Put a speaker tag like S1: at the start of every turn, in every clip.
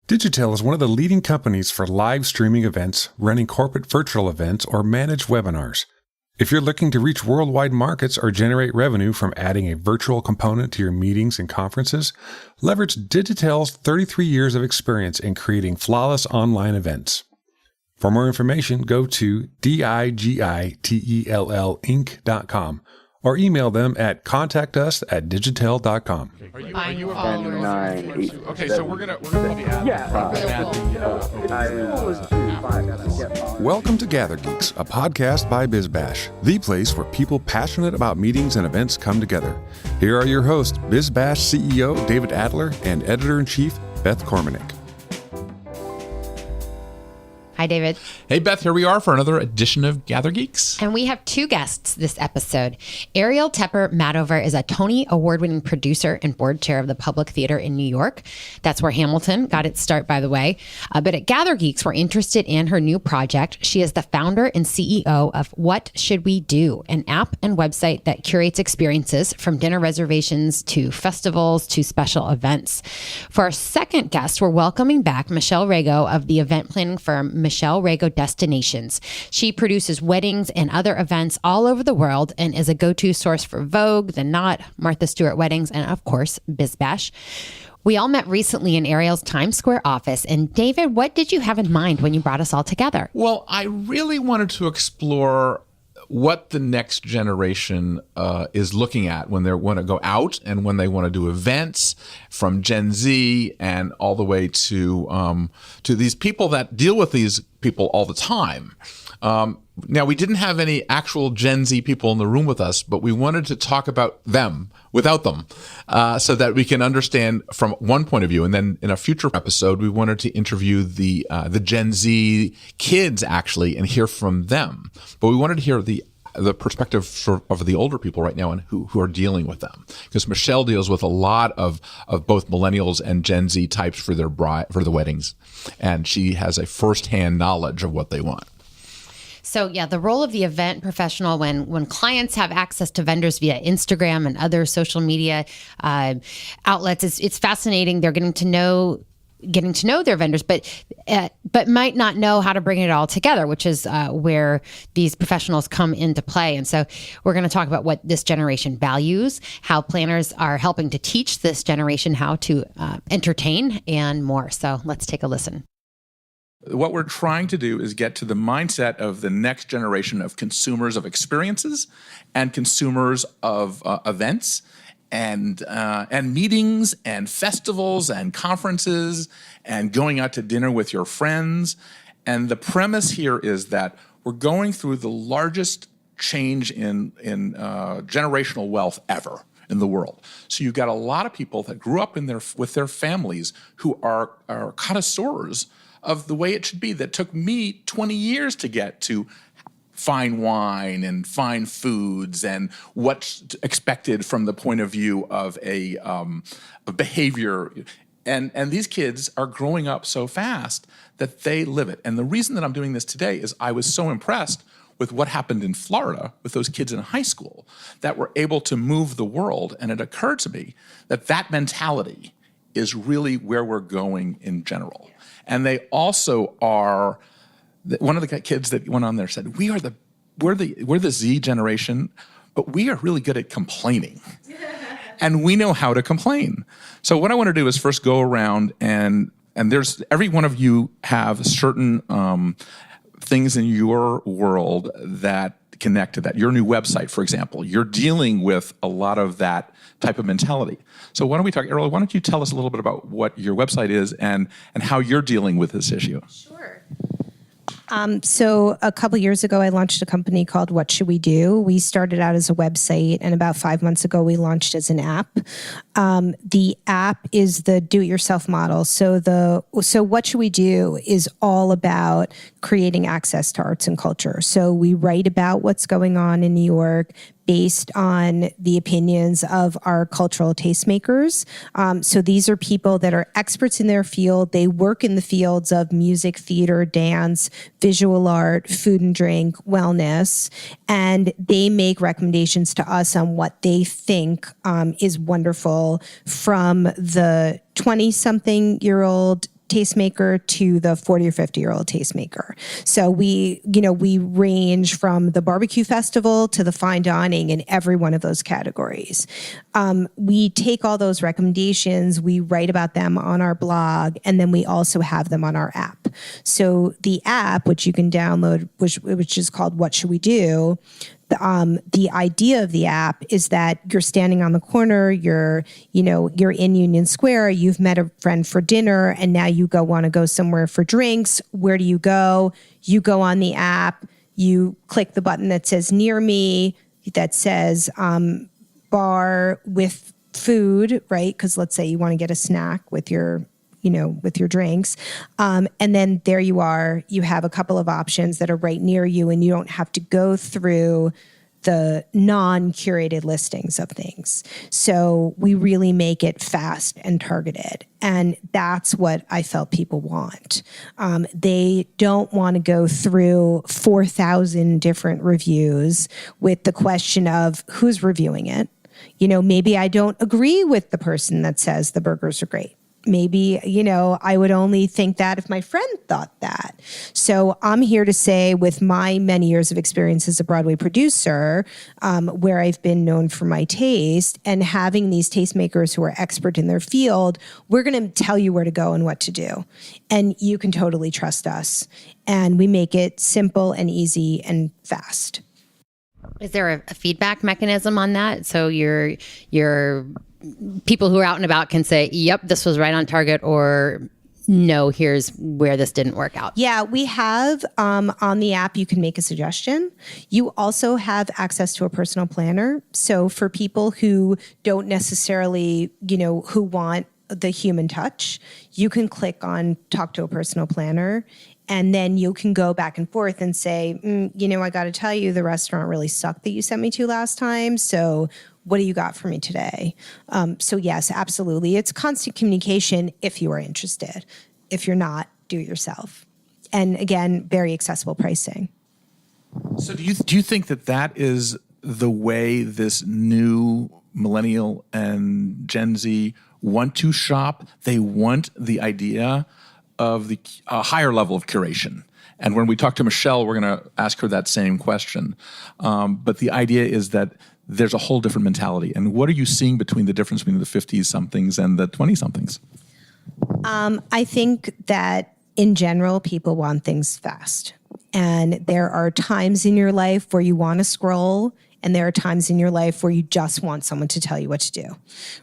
S1: Digitel is one of the leading companies for live streaming events, running corporate virtual events, or managed webinars. If you're looking to reach worldwide markets or generate revenue from adding a virtual component to your meetings and conferences, leverage Digitel's 33 years of experience in creating flawless online events. For more information, go to digitellinc.com or email them at contactus@digitel.com.
S2: Are you a follower? Okay, so we're gonna be
S1: Welcome to Gather Geeks, a podcast by BizBash, the place where people passionate about meetings and events come together. Here are your hosts, BizBash CEO David Adler and Editor-in-Chief Beth Kormanik.
S3: Hi, David.
S2: Hey, Beth. Here we are for another edition of Gather Geeks.
S3: And we have two guests this episode. Arielle Tepper Madover is a Tony Award-winning producer and board chair of the Public Theater in New York. That's where Hamilton got its start, by the way. But at Gather Geeks, we're interested in her new project. She is the founder and CEO of What Should We Do, an app and website that curates experiences from dinner reservations to festivals to special events. For our second guest, we're welcoming back Michelle Rago of the event planning firm Michelle Rago Destinations. She produces weddings and other events all over the world and is a go-to source for Vogue, The Knot, Martha Stewart Weddings, and of course, BizBash. We all met recently in Arielle's Times Square office. And David, what did you have in mind when you brought us all together?
S2: Well, I really wanted to explore what the next generation is looking at when they want to go out and when they want to do events, from Gen Z and all the way to these people that deal with these people all the time. Now, we didn't have any actual Gen Z people in the room with us, but we wanted to talk about them without them so that we can understand from one point of view. And then in a future episode, we wanted to interview the Gen Z kids, actually, and hear from them. But we wanted to hear the perspective of the older people right now and who are dealing with them. Because Michelle deals with a lot of both millennials and Gen Z types for the weddings. And she has a firsthand knowledge of what they want.
S3: So yeah, the role of the event professional when clients have access to vendors via Instagram and other social media outlets, it's fascinating. They're getting to know their vendors, but might not know how to bring it all together, which is where these professionals come into play. And so we're going to talk about what this generation values, how planners are helping to teach this generation how to entertain, and more. So let's take a listen.
S4: What we're trying to do is get to the mindset of the next generation of consumers of experiences and consumers of events and meetings and festivals and conferences and going out to dinner with your friends. And the premise here is that we're going through the largest change in generational wealth ever in the world. So you've got a lot of people that grew up with their families who are connoisseurs of the way it should be, that took me 20 years to get to fine wine and fine foods and what's expected from the point of view of a behavior. And these kids are growing up so fast that they live it. And the reason that I'm doing this today is I was so impressed with what happened in Florida with those kids in high school that were able to move the world. And it occurred to me that mentality is really where we're going in general. And they also are, one of the kids that went on there said, we're the Z generation, but we are really good at complaining. And we know how to complain. So what I want to do is first go around and there's, every one of you have certain things in your world that connect to that. Your new website, for example, you're dealing with a lot of that type of mentality. So why don't we talk, Arielle, why don't you tell us a little bit about what your website is and how you're dealing with this issue?
S5: Sure. So a couple years ago, I launched a company called What Should We Do? We started out as a website, and about 5 months ago, we launched as an app. The app is the do-it-yourself model. So What Should We Do is all about creating access to arts and culture. So we write about what's going on in New York based on the opinions of our cultural tastemakers. So these are people that are experts in their field. They work in the fields of music, theater, dance, visual art, food and drink, wellness, and they make recommendations to us on what they think is wonderful, from the 20-something-year-old tastemaker to the 40 or 50-year-old tastemaker. So we range from the barbecue festival to the fine dining in every one of those categories. We take all those recommendations, we write about them on our blog, and then we also have them on our app. So the app, which you can download, which is called What Should We Do? The idea of the app is that you're standing on the corner, you're in Union Square, you've met a friend for dinner, and now you want to go somewhere for drinks. Where do you go? You go on the app, you click the button that says near me, that says bar with food, right? Because let's say you want to get a snack with your drinks. And then there you are, you have a couple of options that are right near you, and you don't have to go through the non-curated listings of things. So we really make it fast and targeted. And that's what I felt people want. They don't want to go through 4,000 different reviews with the question of who's reviewing it. Maybe I don't agree with the person that says the burgers are great. Maybe, I would only think that if my friend thought that. So I'm here to say, with my many years of experience as a Broadway producer, where I've been known for my taste, and having these tastemakers who are expert in their field, we're going to tell you where to go and what to do. And you can totally trust us. And we make it simple and easy and fast.
S3: Is there a feedback mechanism on that? So your people who are out and about can say, yep, this was right on target, or no, here's where this didn't work out. Yeah, we have on the app, you can make a suggestion. You also have access to a personal planner. So for people who don't necessarily, who want the human touch, you can click on talk to a personal planner. And then you can go back and forth and say, I got to tell you, the restaurant really sucked that you sent me to last time. So what do you got for me today? So yes, absolutely. It's constant communication if you are interested. If you're not, do it yourself. And again, very accessible pricing.
S4: So do you think that is the way this new Millennial and Gen Z want to shop? They want the idea of the higher level of curation. And when we talk to Michelle, we're going to ask her that same question. But the idea is that there's a whole different mentality. And what are you seeing between the difference between the 50-somethings and the 20-somethings?
S5: I think that in general, people want things fast. And there are times in your life where you want to scroll, and there are times in your life where you just want someone to tell you what to do,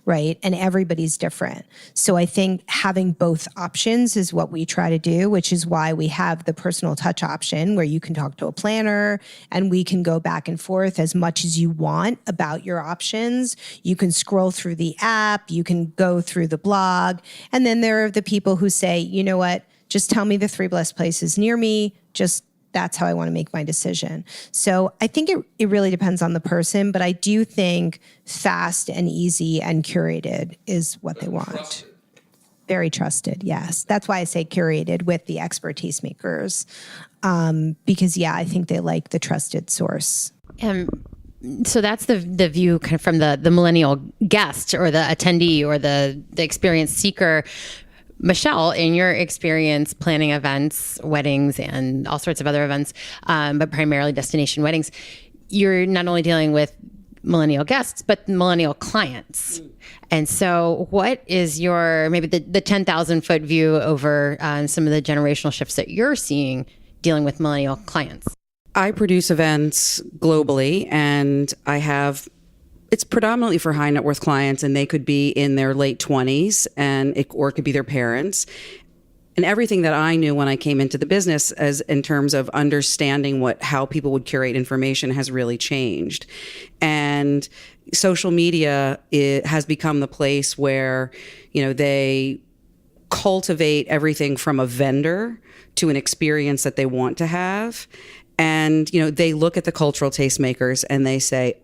S5: right? And everybody's different. So I think having both options is what we try to do, which is why we have the personal touch option where you can talk to a planner and we can go back and forth as much as you want about your options. You can scroll through the app, you can go through the blog, and then there are the people who say, you know what, just tell me the 3 best places near me, that's how I want to make my decision. So I think it really depends on the person, but I do think fast and easy and curated is what they want. Trusted. Very trusted, yes. That's why I say curated with the expert tastemakers, because, I think they like the trusted source.
S3: So that's the view kind of from the millennial guest or the attendee or the experienced seeker. Michelle, in your experience planning events, weddings, and all sorts of other events, but primarily destination weddings, you're not only dealing with millennial guests, but millennial clients. And so what is your, maybe the 10,000-foot view over some of the generational shifts that you're seeing dealing with millennial clients?
S6: I produce events globally, and it's predominantly for high net worth clients, and they could be in their late 20s or it could be their parents. And everything that I knew when I came into the business as in terms of understanding how people would curate information has really changed. And social media has become the place where, they cultivate everything from a vendor to an experience that they want to have. And, they look at the cultural tastemakers and they say,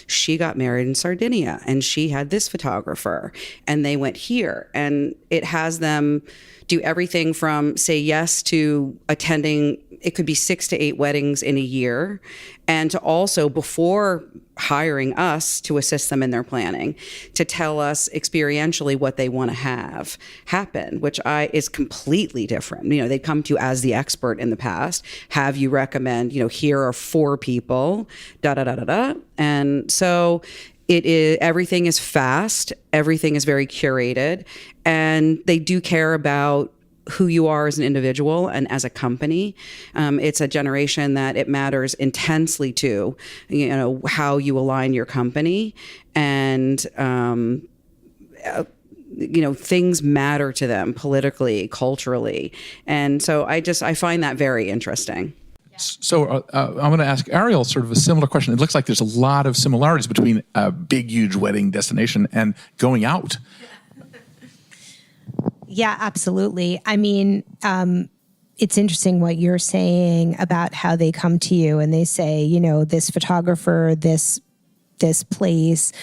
S6: she got married in Sardinia and she had this photographer and they went here. And it has them do everything from say yes to attending it could be 6 to 8 weddings in a year. And to also, before hiring us to assist them in their planning, to tell us experientially what they want to have happen, which is completely different. They come to you as the expert in the past, have you recommend, here are 4 people, da da da da da. And so everything is fast, everything is very curated, and they do care about who you are as an individual and as a company. It's a generation that it matters intensely to, how you align your company, and things matter to them politically, culturally. And so I find that very interesting.
S4: So I'm going to ask Arielle sort of a similar question. It looks like there's a lot of similarities between a big, huge wedding destination and going out.
S5: Yeah, absolutely. I mean, it's interesting what you're saying about how they come to you and they say, this photographer, this place,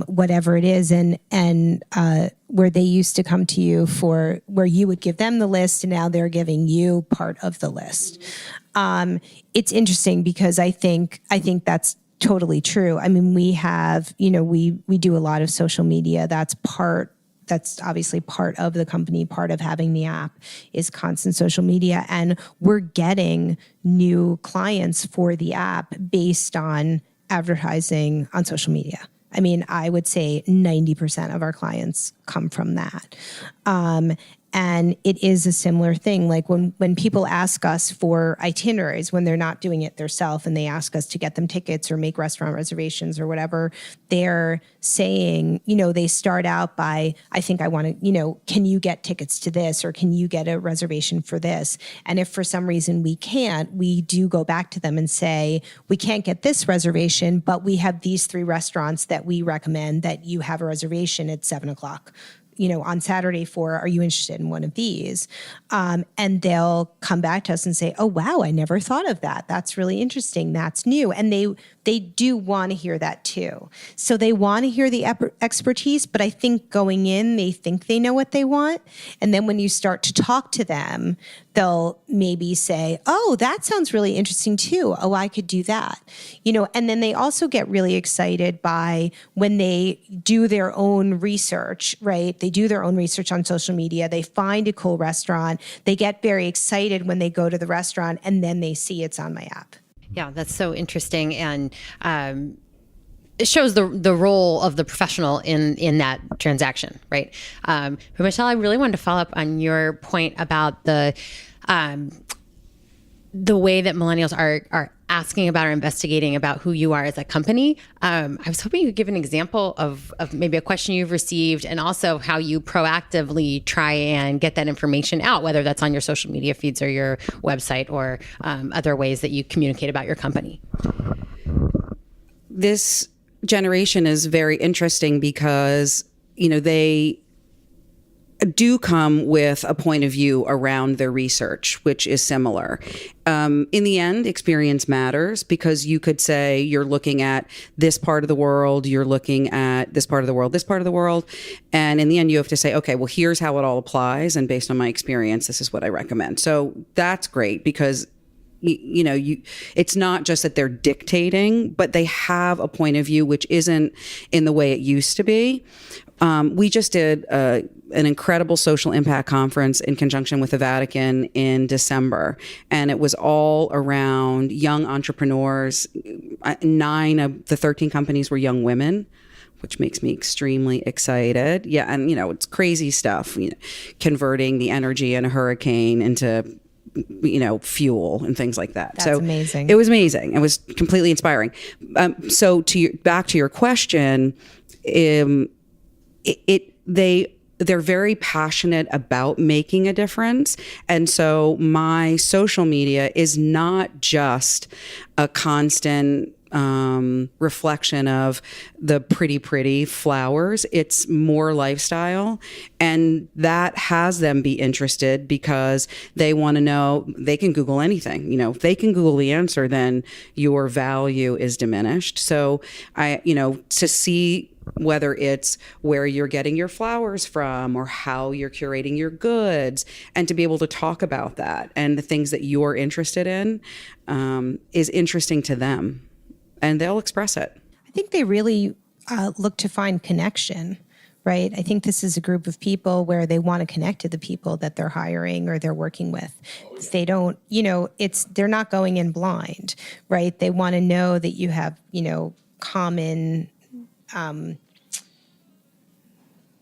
S5: whatever it is, and where they used to come to you for where you would give them the list, and now they're giving you part of the list. It's interesting because I think that's totally true. I mean, we have, we do a lot of social media. That's obviously part of the company. Part of having the app is constant social media. And we're getting new clients for the app based on advertising on social media. I mean, I would say 90% of our clients come from that. And it is a similar thing. Like when people ask us for itineraries, when they're not doing it themselves and they ask us to get them tickets or make restaurant reservations or whatever, they're saying, they start out by, I think I want to, can you get tickets to this, or can you get a reservation for this? And if for some reason we can't, we do go back to them and say, we can't get this reservation, but we have these 3 restaurants that we recommend that you have a reservation at 7:00. On Saturday are you interested in one of these? And they'll come back to us and say, oh, wow, I never thought of that. That's really interesting. That's new. And they do want to hear that too. So they want to hear the expertise, but I think going in, they think they know what they want. And then when you start to talk to them, they'll maybe say, oh, that sounds really interesting too. Oh, I could do that. And then they also get really excited by when they do their own research, right? They do their own research on social media. They find a cool restaurant. They get very excited when they go to the restaurant and then they see it's on my app.
S3: Yeah, that's so interesting. And it shows the role of the professional in that transaction, right? But Michelle, I really wanted to follow up on your point about the way that millennials are asking about or investigating about who you are as a company. I was hoping you could give an example of maybe a question you've received, and also how you proactively try and get that information out, whether that's on your social media feeds or your website, or other ways that you communicate about your company.
S6: This generation is very interesting because, they do come with a point of view around their research, which is similar. In the end, experience matters, because you could say you're looking at this part of the world, you're looking at this part of the world, this part of the world. And in the end, you have to say, okay, well, here's how it all applies. And based on my experience, this is what I recommend. So that's great, because it's not just that they're dictating, but they have a point of view, which isn't in the way it used to be. We just did an incredible social impact conference in conjunction with the Vatican in December, and it was all around young entrepreneurs. 9 of the 13 companies were young women, which makes me extremely excited. Yeah, and it's crazy stuff, converting the energy in a hurricane into fuel and things like that.
S5: That's amazing.
S6: It was amazing. It was completely inspiring. So back to your question, they're very passionate about making a difference. And so my social media is not just a constant reflection of the pretty flowers. It's more lifestyle. And that has them be interested, because they want to know. They can Google anything. If they can Google the answer, then your value is diminished. So to see whether it's where you're getting your flowers from or how you're curating your goods, and to be able to talk about that and the things that you're interested in is interesting to them, and they'll express it.
S5: I think they really look to find connection, right? I think this is a group of people where they want to connect to the people that they're hiring or they're working with. They don't, they're not going in blind, right? They want to know that you have, common,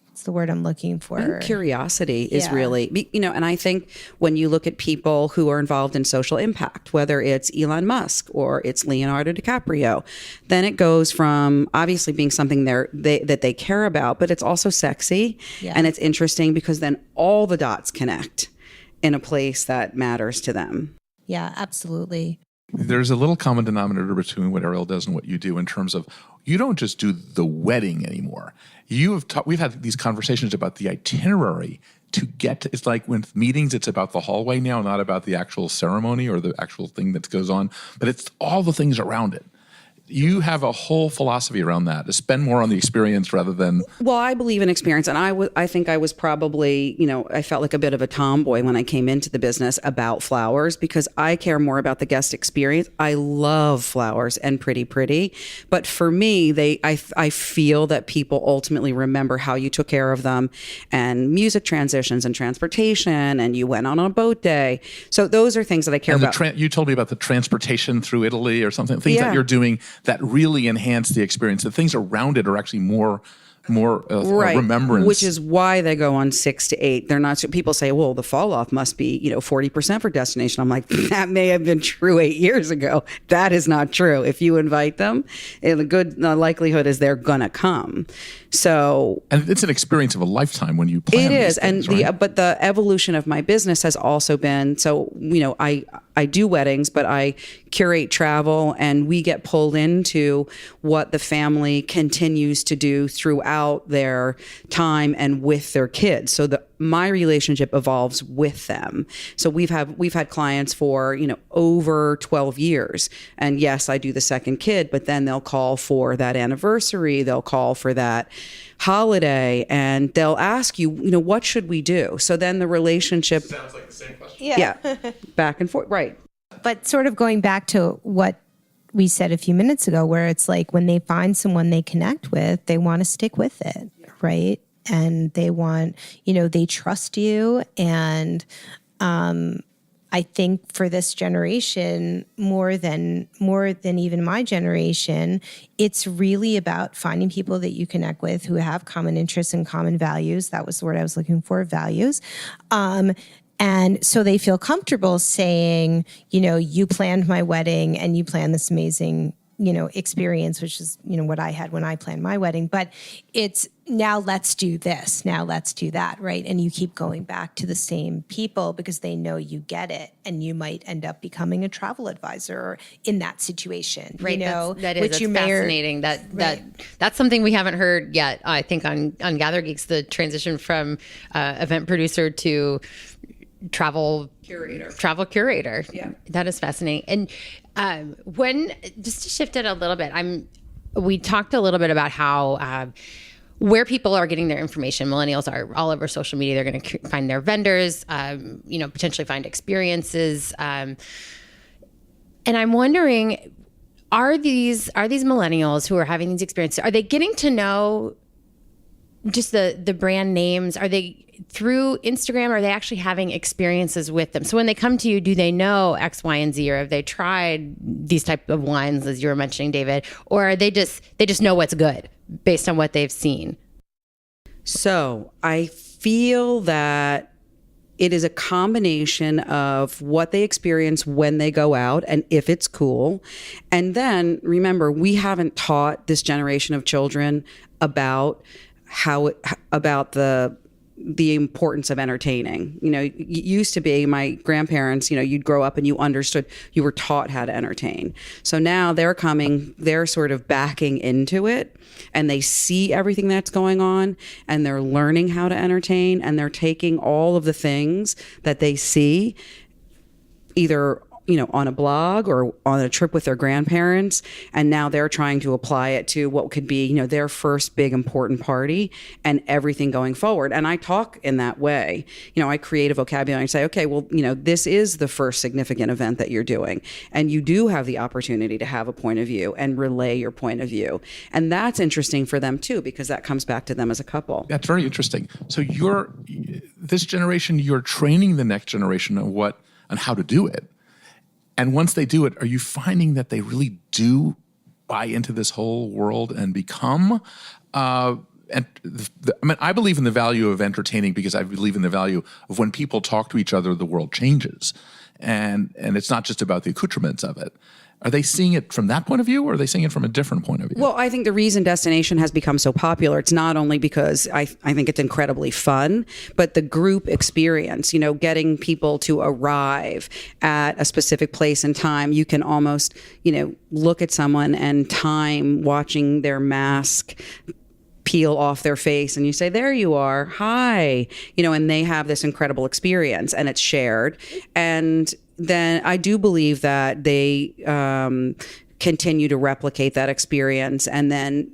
S5: what's the word I'm looking for?
S6: I think curiosity is really, and I think when you look at people who are involved in social impact, whether it's Elon Musk or it's Leonardo DiCaprio, then it goes from obviously being something that they care about, but it's also sexy and it's interesting because then all the dots connect in a place that matters to them.
S5: Yeah, absolutely.
S4: There's a little common denominator between what Arielle does and what you do in terms of you don't just do the wedding anymore. We've had these conversations about the itinerary to get to, it's like with meetings, it's about the hallway now, not about the actual ceremony or the actual thing that goes on, but it's all the things around it. You have a whole philosophy around that, to spend more on the experience rather than...
S6: Well, I believe in experience. And I think I was probably, I felt like a bit of a tomboy when I came into the business about flowers because I care more about the guest experience. I love flowers and pretty. But for me, I feel that people ultimately remember how you took care of them and music transitions and transportation and you went on a boat day. So those are things that I care about.
S4: You told me about the transportation through Italy or something, things that you're doing that really enhance the experience. The things around it are actually more remembrance.
S6: Which is why they go on 6 to 8. They're not. People say, well, the fall off must be 40% for destination. I'm like, that may have been true 8 years ago. That is not true. If you invite them, the likelihood is they're gonna come. So,
S4: and it's an experience of a lifetime when you plan. It is,
S6: things, and but the evolution of my business has also been so. I do weddings, but I curate travel, and we get pulled into what the family continues to do throughout their time and with their kids. So my relationship evolves with them. So we've had clients for, over 12 years. And yes, I do the second kid, but then they'll call for that anniversary, they'll call for that holiday, and they'll ask you, what should we do? So then the relationship
S4: sounds like the same question.
S6: Yeah. Back and forth. Right.
S5: But sort of going back to what we said a few minutes ago, where it's like when they find someone they connect with, they want to stick with it, right? And they want, they trust you. And I think for this generation, more than even my generation, it's really about finding people that you connect with who have common interests and common values. That was the word I was looking for, values. And so they feel comfortable saying, you planned my wedding and you planned this amazing, experience, which is, what I had when I planned my wedding. But it's now let's do this, now let's do that, right? And you keep going back to the same people because they know you get it, and you might end up becoming a travel advisor in that situation.
S3: Right, that is
S5: which you
S3: fascinating. That's something we haven't heard yet. I think on Gather Geeks, the transition from event producer to travel curator. Yeah, that is fascinating. And when just to shift it a little bit, we talked a little bit about how where people are getting their information. Millennials are all over social media. They're going to find their vendors, potentially find experiences. And I'm wondering, are these millennials who are having these experiences, are they getting to know just the brand names? Are they through Instagram, or are they actually having experiences with them? So when they come to you, do they know X, Y, and Z, or have they tried these type of wines, as you were mentioning, David, or are they just know what's good based on what they've seen?
S6: So I feel that it is a combination of what they experience when they go out and if it's cool. And then remember, we haven't taught this generation of children about the importance of entertaining. It used to be my grandparents, you'd grow up and you understood, you were taught how to entertain. So now they're sort of backing into it, and they see everything that's going on, and they're learning how to entertain, and they're taking all of the things that they see either on a blog or on a trip with their grandparents. And now they're trying to apply it to what could be, their first big important party and everything going forward. And I talk in that way. I create a vocabulary and say, okay, well, this is the first significant event that you're doing. And you do have the opportunity to have a point of view and relay your point of view. And that's interesting for them too, because that comes back to them as a couple.
S4: That's very interesting. So this generation, you're training the next generation on how to do it. And once they do it, are you finding that they really do buy into this whole world and become? I believe in the value of entertaining because I believe in the value of when people talk to each other, the world changes, and it's not just about the accoutrements of it. Are they seeing it from that point of view, or are they seeing it from a different point of view?
S6: Well, I think the reason Destination has become so popular, it's not only because I think it's incredibly fun, but the group experience, getting people to arrive at a specific place and time. You can almost, look at someone and time watching their mask peel off their face and you say, there you are, hi, and they have this incredible experience and it's shared. And then I do believe that they continue to replicate that experience and then,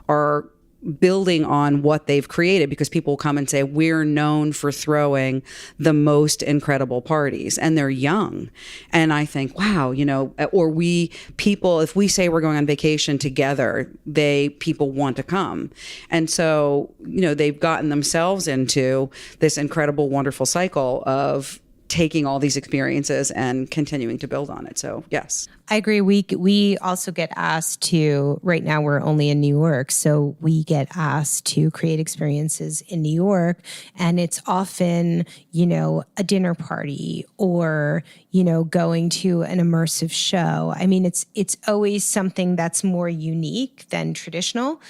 S6: are building on what they've created because people will come and say, we're known for throwing the most incredible parties and they're young. And I think, wow, or if we say we're going on vacation together, people want to come. And so, they've gotten themselves into this incredible, wonderful cycle of taking all these experiences and continuing to build on it. So yes.
S5: I agree. We also get asked to, right now we're only in New York, so we get asked to create experiences in New York, and it's often, a dinner party or, going to an immersive show. I mean, it's always something that's more unique than traditional.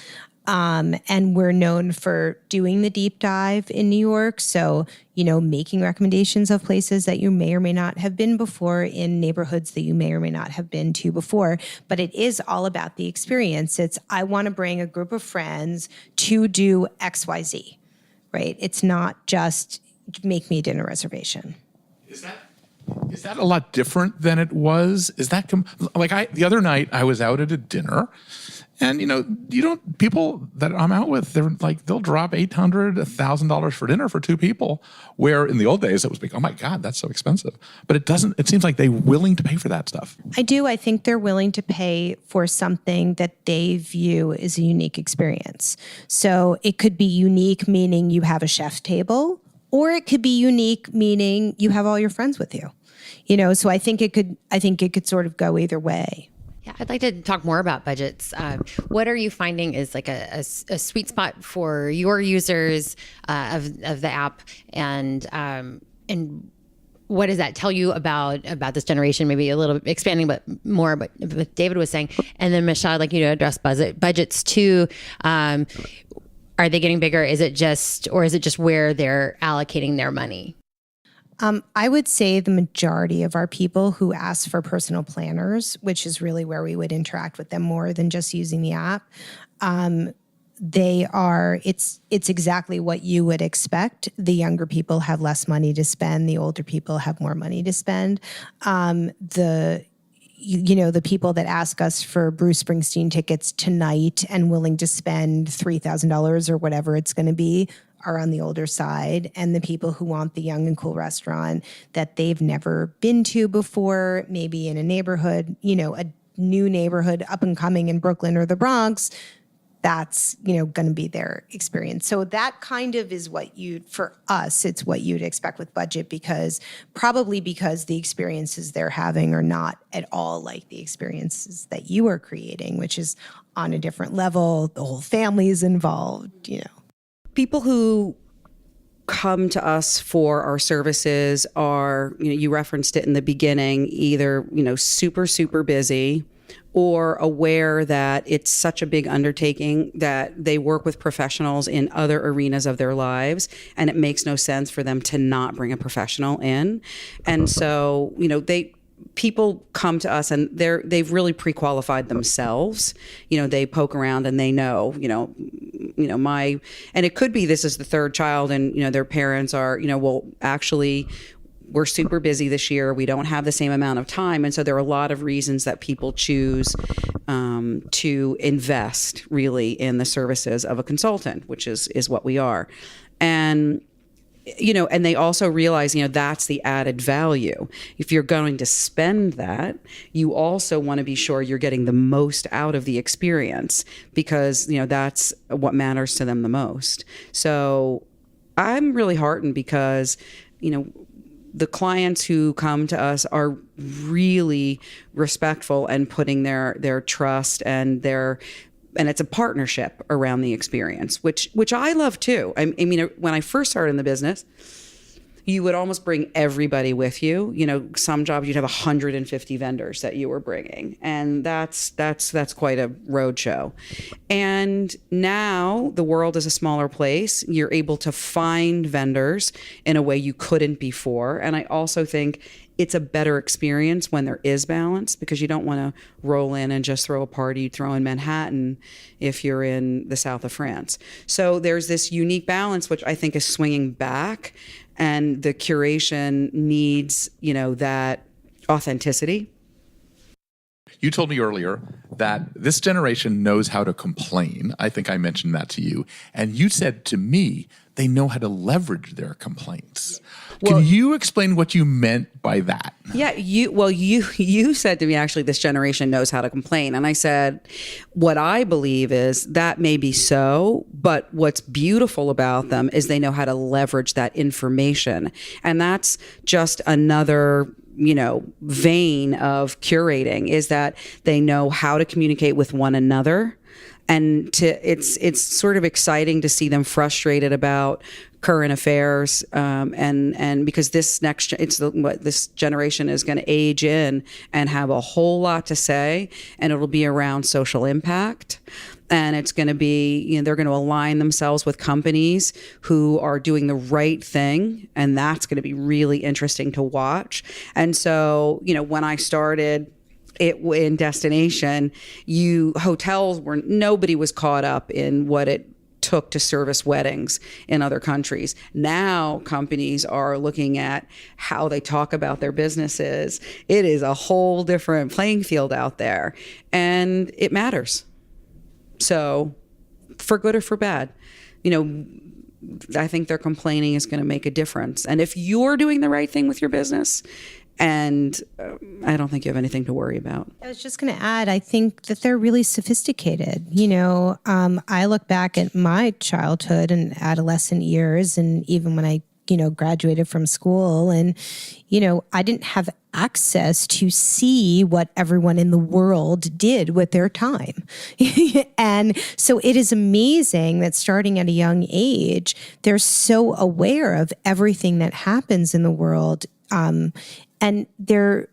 S5: And we're known for doing the deep dive in New York. So, making recommendations of places that you may or may not have been before in neighborhoods that you may or may not have been to before. But it is all about the experience. I want to bring a group of friends to do XYZ, right? It's not just make me a dinner reservation.
S4: Is that a lot different than it was? Is that the other night I was out at a dinner, and people that I'm out with, they'll drop $800, $1,000 for dinner for two people. Where in the old days it was like, oh my God, that's so expensive. But it seems like they're willing to pay for that stuff.
S5: I do. I think they're willing to pay for something that they view as a unique experience. So it could be unique, meaning you have a chef's table, or it could be unique, meaning you have all your friends with you. So I think it could sort of go either way.
S3: Yeah, I'd like to talk more about budgets. What are you finding is like a sweet spot for your users of the app, and what does that tell you about this generation? Maybe a little expanding, but more. But what David was saying, and then Michelle, I'd like you to address budgets too. Are they getting bigger? Is it just where they're allocating their money?
S5: I would say the majority of our people who ask for personal planners, which is really where we would interact with them more than just using the app, it's exactly what you would expect. The younger people have less money to spend. The older people have more money to spend. The people that ask us for Bruce Springsteen tickets tonight and willing to spend $3,000 or whatever it's going to be are on the older side. And the people who want the young and cool restaurant that they've never been to before, maybe in a neighborhood, a new neighborhood up and coming in Brooklyn or the Bronx, that's, going to be their experience. So that kind of is for us, it's what you'd expect with budget, because the experiences they're having are not at all like the experiences that you are creating, which is on a different level. The whole family is involved,
S6: People who come to us for our services are, you referenced it in the beginning, either, super, super busy, or aware that it's such a big undertaking that they work with professionals in other arenas of their lives, and it makes no sense for them to not bring a professional in. And so, people come to us and they've really pre-qualified themselves. They poke around and they know, and it could be this is the third child and, their parents are, well, actually we're super busy this year. We don't have the same amount of time. And so there are a lot of reasons that people choose to invest really in the services of a consultant, which is what we are. And and they also realize, that's the added value. If you're going to spend that, you also want to be sure you're getting the most out of the experience, because, that's what matters to them the most. So I'm really heartened because, the clients who come to us are really respectful and putting their trust and it's a partnership around the experience, which I love too. I mean, when I first started in the business, you would almost bring everybody with you. Some jobs you'd have 150 vendors that you were bringing, and that's quite a roadshow. And now the world is a smaller place. You're able to find vendors in a way you couldn't before, and I also think it's a better experience when there is balance, because you don't want to roll in and just throw a party you'd throw in Manhattan if you're in the south of France. So there's this unique balance, which I think is swinging back, and the curation needs, that authenticity.
S4: You told me earlier that this generation knows how to complain. I think I mentioned that to you. And you said to me, they know how to leverage their complaints. Can you explain what you meant by that?
S6: Yeah, you said to me, actually, this generation knows how to complain. And I said, what I believe is that may be so, but what's beautiful about them is they know how to leverage that information. And that's just another vein of curating, is that they know how to communicate with one another. And it's sort of exciting to see them frustrated about current affairs, and because this generation is going to age in and have a whole lot to say, and it'll be around social impact. And it's going to be, they're going to align themselves with companies who are doing the right thing. And that's going to be really interesting to watch. And so, when I started in destination, hotels were, nobody was caught up in what it took to service weddings in other countries. Now companies are looking at how they talk about their businesses. It is a whole different playing field out there, and it matters. So for good or for bad, I think their complaining is going to make a difference. And if you're doing the right thing with your business, and I don't think you have anything to worry about.
S5: I was just going to add, I think that they're really sophisticated. I look back at my childhood and adolescent years, and even when I, graduated from school, and, I didn't have access to see what everyone in the world did with their time. And so it is amazing that starting at a young age, they're so aware of everything that happens in the world. And they're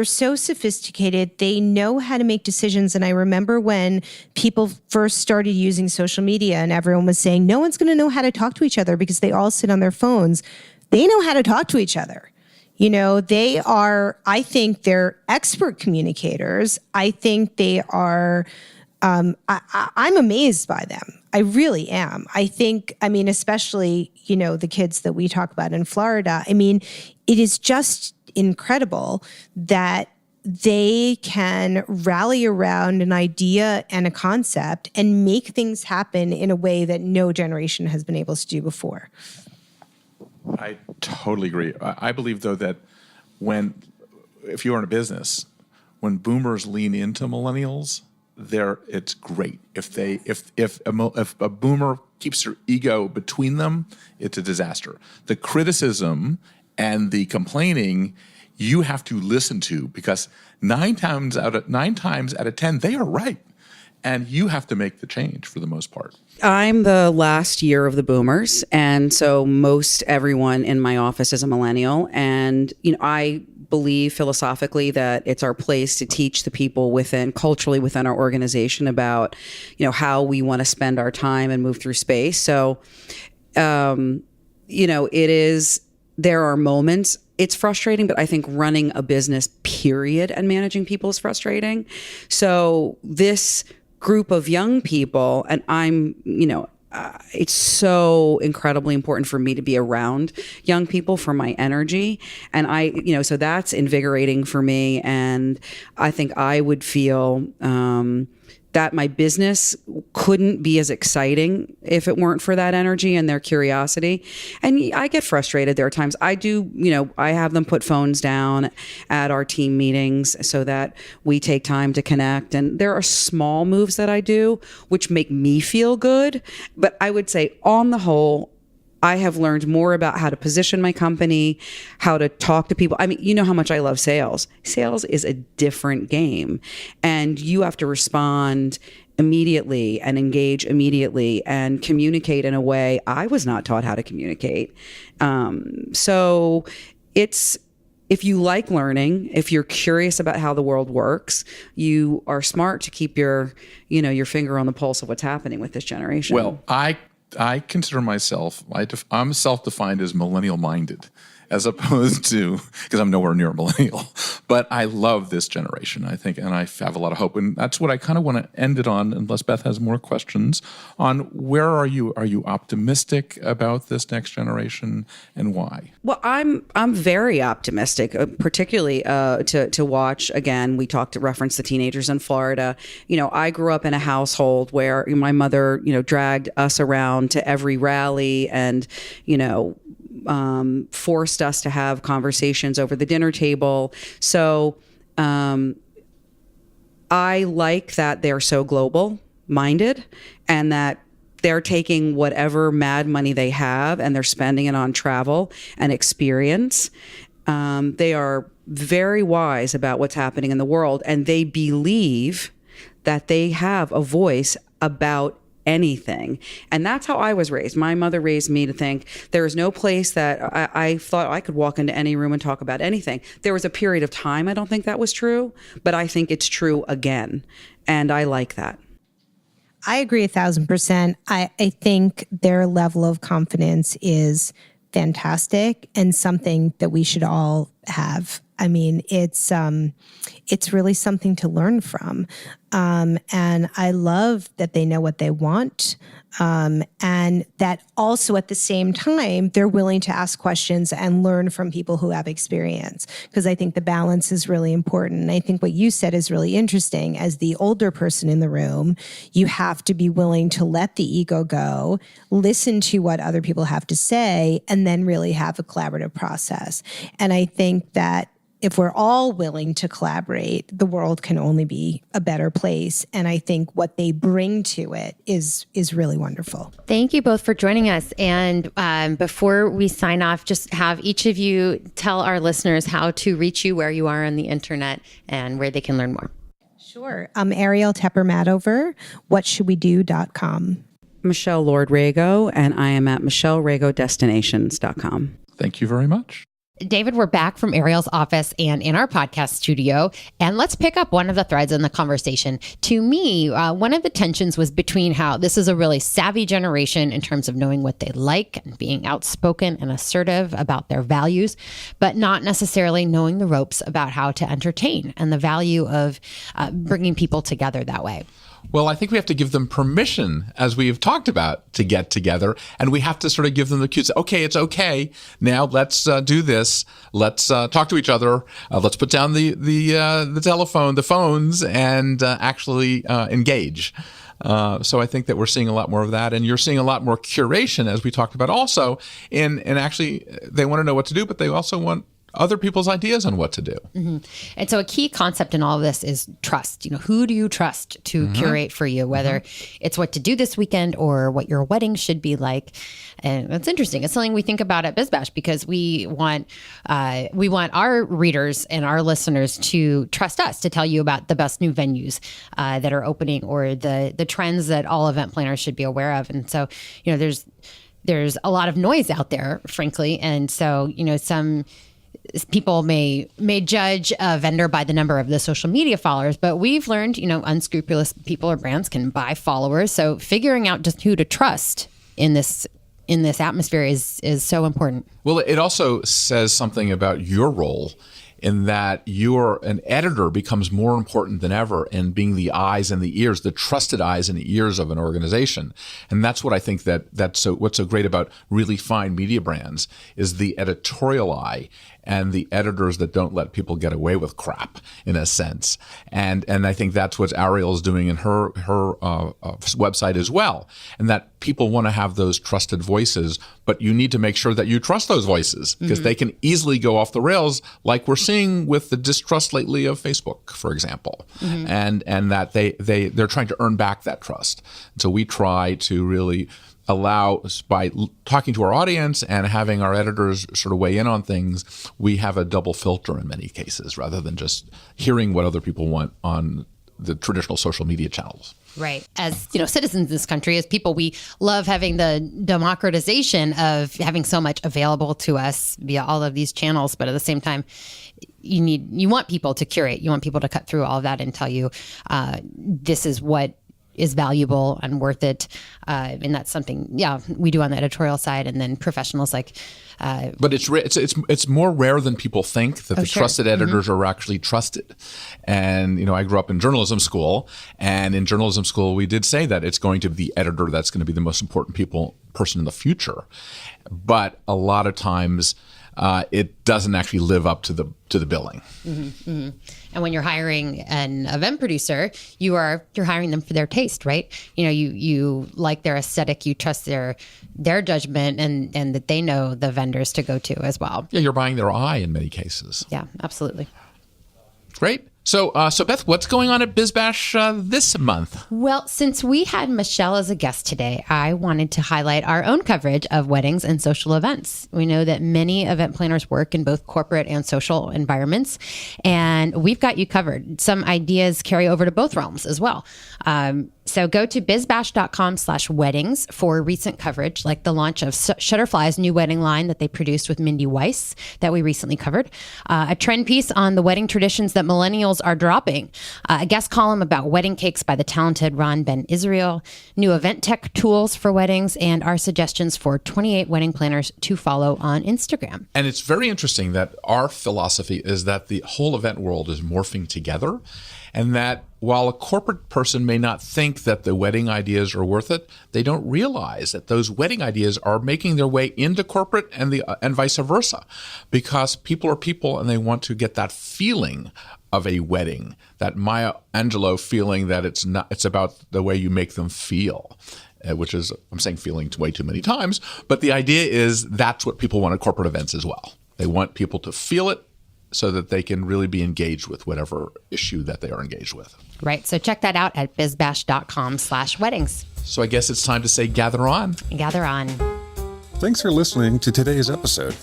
S5: so sophisticated. They know how to make decisions. And I remember when people first started using social media and everyone was saying, no one's going to know how to talk to each other because they all sit on their phones. They know how to talk to each other. They are, I think they're expert communicators. I think they are, I'm amazed by them. I really am. I think, especially, the kids that we talk about in Florida, it is just incredible that they can rally around an idea and a concept and make things happen in a way that no generation has been able to do before.
S4: I totally agree. I believe, though, that if you're in a business, when boomers lean into millennials, it's great. If a boomer keeps their ego between them, it's a disaster. The criticism and the complaining you have to listen to, because 9 times out of 10 they are right, and you have to make the change for the most part.
S6: I'm the last year of the boomers, and so most everyone in my office is a millennial, and I believe philosophically that it's our place to teach the people culturally within our organization about how we want to spend our time and move through space. So there are moments it's frustrating, but I think running a business period and managing people is frustrating. So this group of young people, and it's so incredibly important for me to be around young people for my energy. And so that's invigorating for me. And I think I would feel, that my business couldn't be as exciting if it weren't for that energy and their curiosity. And I get frustrated. There are times I have them put phones down at our team meetings so that we take time to connect. And there are small moves that I do which make me feel good. But I would say on the whole, I have learned more about how to position my company, how to talk to people. I mean, you know how much I love sales. Sales is a different game, and you have to respond immediately and engage immediately and communicate in a way I was not taught how to communicate. So if you like learning, if you're curious about how the world works, you are smart to keep your finger on the pulse of what's happening with this generation.
S4: Well, I consider myself, I'm self-defined as millennial-minded, as opposed to, because I'm nowhere near a millennial, but I love this generation, I think, and I have a lot of hope. And that's what I kind of want to end it on, unless Beth has more questions, on where are you? Are you optimistic about this next generation, and why?
S6: Well, I'm very optimistic, particularly to watch. Again, we reference the teenagers in Florida. I grew up in a household where my mother, dragged us around to every rally and, forced us to have conversations over the dinner table. So I like that they're so global minded and that they're taking whatever mad money they have and they're spending it on travel and experience. They are very wise about what's happening in the world, and they believe that they have a voice about anything. And that's how I was raised. My mother raised me to think there is no place that I thought I could walk into any room and talk about anything. There was a period of time I don't think that was true, but I think it's true again. And I like that.
S5: I agree 1,000%. I think their level of confidence is fantastic and something that we should all have. I mean, it's really something to learn from. And I love that they know what they want. And that also at the same time, they're willing to ask questions and learn from people who have experience. Because I think the balance is really important. And I think what you said is really interesting. As the older person in the room, you have to be willing to let the ego go, listen to what other people have to say, and then really have a collaborative process. And I think that if we're all willing to collaborate, the world can only be a better place. And I think what they bring to it is really wonderful.
S3: Thank you both for joining us. And before we sign off, just have each of you tell our listeners how to reach you, where you are on the internet, and where they can learn more.
S5: Sure. Arielle Tepper Madover, whatshouldwedo.com.
S6: Michelle Lord Rago, and I am at michelleRagodestinations.com.
S4: Thank you very much.
S3: David, we're back from Arielle's office and in our podcast studio, and let's pick up one of the threads in the conversation. To me, one of the tensions was between how this is a really savvy generation in terms of knowing what they like and being outspoken and assertive about their values, but not necessarily knowing the ropes about how to entertain and the value of bringing people together that way.
S2: Well, I think we have to give them permission, as we've talked about, to get together, and we have to sort of give them the cues. Okay, it's okay. Now let's do this. Let's talk to each other. Let's put down the telephone, the phones, and actually engage. So I think that we're seeing a lot more of that, and you're seeing a lot more curation, as we talked about, also. And actually, they want to know what to do, but they also want other people's ideas on what to do.
S3: Mm-hmm. And so a key concept in all of this is trust. Who do you trust to curate for you, whether it's what to do this weekend or what your wedding should be like. And it's interesting. It's something we think about at BizBash because we want our readers and our listeners to trust us to tell you about the best new venues that are opening or the trends that all event planners should be aware of. And so, there's a lot of noise out there, frankly. And so, some people may judge a vendor by the number of the social media followers, but we've learned, unscrupulous people or brands can buy followers. So figuring out just who to trust in this atmosphere is so important.
S2: Well, it also says something about your role in that an editor becomes more important than ever in being the eyes and the ears, the trusted eyes and ears of an organization. And that's what I think what's so great about really fine media brands is the editorial eye and the editors that don't let people get away with crap, in a sense. And I think that's what Arielle is doing in her website as well. And that people want to have those trusted voices, but you need to make sure that you trust those voices, because they can easily go off the rails, like we're seeing with the distrust lately of Facebook, for example. And that they're trying to earn back that trust. And so we try to really allow, by talking to our audience and having our editors sort of weigh in on things, we have a double filter in many cases, rather than just hearing what other people want on the traditional social media channels.
S3: Right. As citizens in this country, as people, we love having the democratization of having so much available to us via all of these channels. But at the same time, you want people to curate. You want people to cut through all of that and tell you this is what is valuable and worth it. And that's something, we do on the editorial side, and then professionals like.
S2: But it's more rare than people think that the trusted editors are actually trusted. And, I grew up in journalism school, and in journalism school, we did say that it's going to be the editor that's going to be the most important person in the future. But a lot of times, it doesn't actually live up to the billing.
S3: And when you're hiring an event producer, you're hiring them for their taste, right? You like their aesthetic, you trust their judgment, and that they know the vendors to go to as well.
S2: Yeah, you're buying their eye in many cases.
S3: Yeah, absolutely.
S2: Great. So Beth, what's going on at BizBash this month?
S3: Well, since we had Michelle as a guest today, I wanted to highlight our own coverage of weddings and social events. We know that many event planners work in both corporate and social environments, and we've got you covered. Some ideas carry over to both realms as well. So go to bizbash.com/weddings for recent coverage, like the launch of Shutterfly's new wedding line that they produced with Mindy Weiss that we recently covered, a trend piece on the wedding traditions that millennials are dropping, a guest column about wedding cakes by the talented Ron Ben Israel, new event tech tools for weddings, and our suggestions for 28 wedding planners to follow on Instagram.
S2: And it's very interesting that our philosophy is that the whole event world is morphing together, and that while a corporate person may not think that the wedding ideas are worth it, they don't realize that those wedding ideas are making their way into corporate and vice versa, because people are people and they want to get that feeling of a wedding, that Maya Angelou feeling that it's about the way you make them feel. Which is, I'm saying feeling way too many times, but the idea is that's what people want at corporate events as well. They want people to feel it so that they can really be engaged with whatever issue that they are engaged with.
S3: Right. So check that out at bizbash.com/weddings.
S2: So I guess it's time to say gather on.
S3: Gather on.
S1: Thanks for listening to today's episode.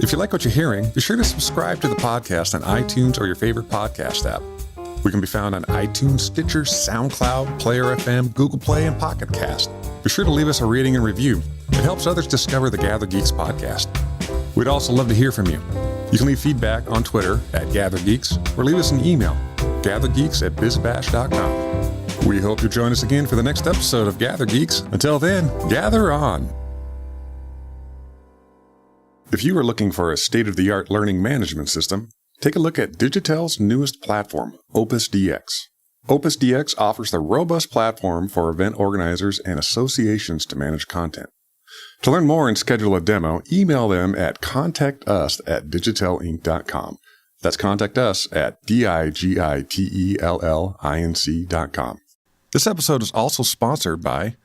S1: If you like what you're hearing, be sure to subscribe to the podcast on iTunes or your favorite podcast app. We can be found on iTunes, Stitcher, SoundCloud, Player FM, Google Play, and Pocket Cast. Be sure to leave us a rating and review. It helps others discover the Gather Geeks podcast. We'd also love to hear from you. You can leave feedback on Twitter at GatherGeeks or leave us an email, gathergeeks@bizbash.com. We hope you'll join us again for the next episode of Gather Geeks. Until then, gather on. If you are looking for a state-of-the-art learning management system, take a look at Digitel's newest platform, Opus DX. Opus DX offers the robust platform for event organizers and associations to manage content. To learn more and schedule a demo, email them at contactus@digitelinc.com. That's contact us at digitellinc.com. This episode is also sponsored by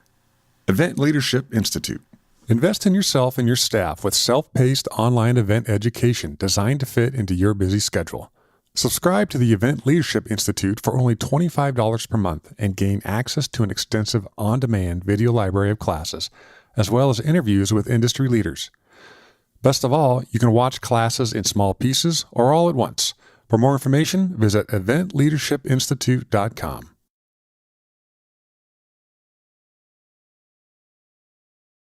S1: Event Leadership Institute. Invest in yourself and your staff with self-paced online event education designed to fit into your busy schedule. Subscribe to the Event Leadership Institute for only $25 per month and gain access to an extensive on-demand video library of classes, as well as interviews with industry leaders. Best of all, you can watch classes in small pieces or all at once. For more information, visit eventleadershipinstitute.com.